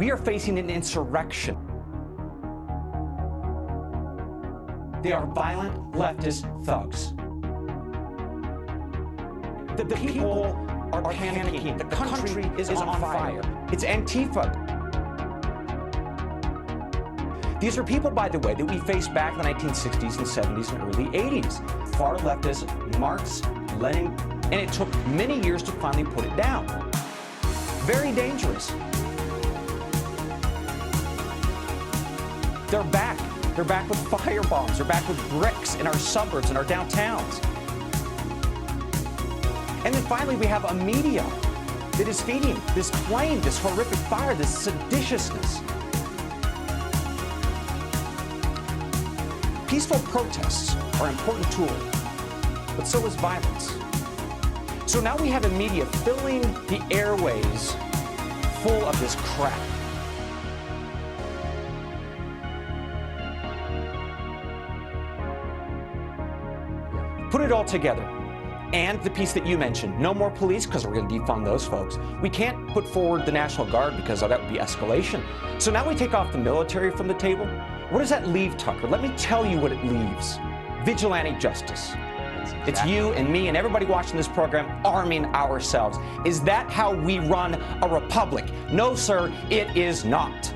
We are facing an insurrection. They are violent leftist thugs. The people are panicking. The country is on fire. It's Antifa. These are people, by the way, that we faced back in the 1960s and 70s and early 80s. Far leftists, Marx, Lenin, and it took many years to finally put it down. Very dangerous. They're back. They're back with firebombs. They're back with bricks in our suburbs and our downtowns. And then finally, we have a media that is feeding this flame, this horrific fire, this seditiousness. Peaceful protests are an important tool, but so is violence. So now we have a media filling the airways full of this crap. Put it all together. And the piece that you mentioned, no more police, because we're going to defund those folks. We can't put forward the National Guard because that would be escalation. So now we take off the military from the table. What does that leave, Tucker? Let me tell you what it leaves. Vigilante justice. It's you and me and everybody watching this program arming ourselves. Is that how we run a republic? No, sir, it is not.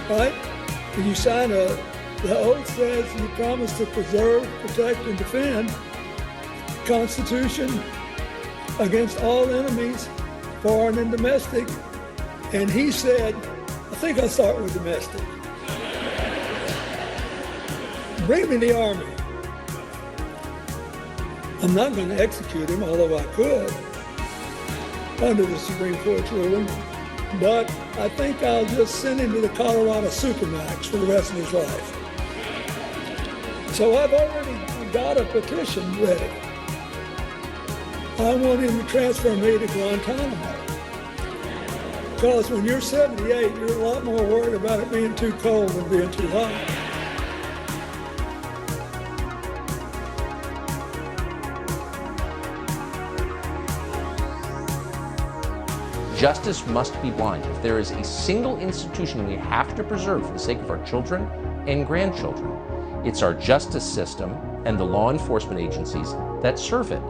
Right? When you sign the oath says you promise to preserve, protect, and defend the Constitution against all enemies, foreign and domestic. And he said, I think I'll start with domestic. Bring me the army. I'm not going to execute him, although I could, under the Supreme Court's ruling. But I think I'll just send him to the Colorado Supermax for the rest of his life. So I've already got a petition ready. I want him to transfer me to Guantanamo. Because when you're 78, you're a lot more worried about it being too cold than being too hot. Justice must be blind. If there is a single institution we have to preserve for the sake of our children and grandchildren, it's our justice system and the law enforcement agencies that serve it.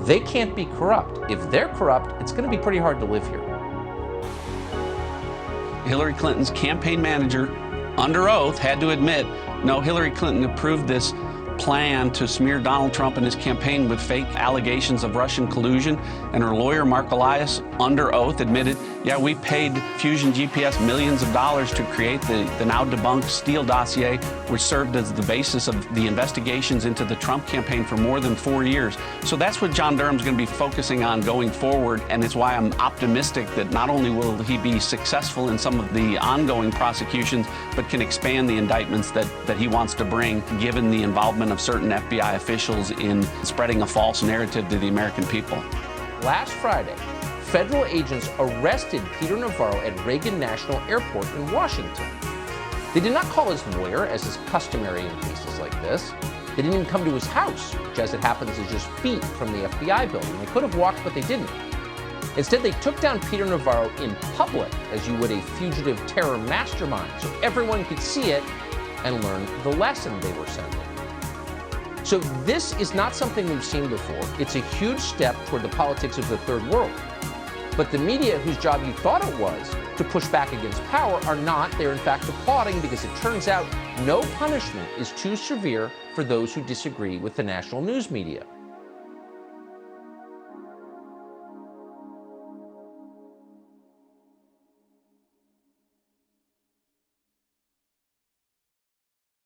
They can't be corrupt. If they're corrupt, it's going to be pretty hard to live here. Hillary Clinton's campaign manager, under oath, had to admit, no, Hillary Clinton approved this plan to smear Donald Trump and his campaign with fake allegations of Russian collusion. And her lawyer, Mark Elias, under oath admitted, yeah, we paid Fusion GPS millions of dollars to create the now debunked Steele dossier, which served as the basis of the investigations into the Trump campaign for more than 4 years. So that's what John Durham's going to be focusing on going forward. And it's why I'm optimistic that not only will he be successful in some of the ongoing prosecutions, but can expand the indictments that he wants to bring, given the involvement of certain FBI officials in spreading a false narrative to the American people. Last Friday, federal agents arrested Peter Navarro at Reagan National Airport in Washington. They did not call his lawyer, as is customary in cases like this. They didn't even come to his house, which, as it happens, is just feet from the FBI building. They could have walked, but they didn't. Instead, they took down Peter Navarro in public, as you would a fugitive terror mastermind, so everyone could see it and learn the lesson they were sending. So this is not something we've seen before. It's a huge step toward the politics of the third world. But the media, whose job you thought it was to push back against power, are not. They're in fact applauding, because it turns out no punishment is too severe for those who disagree with the national news media.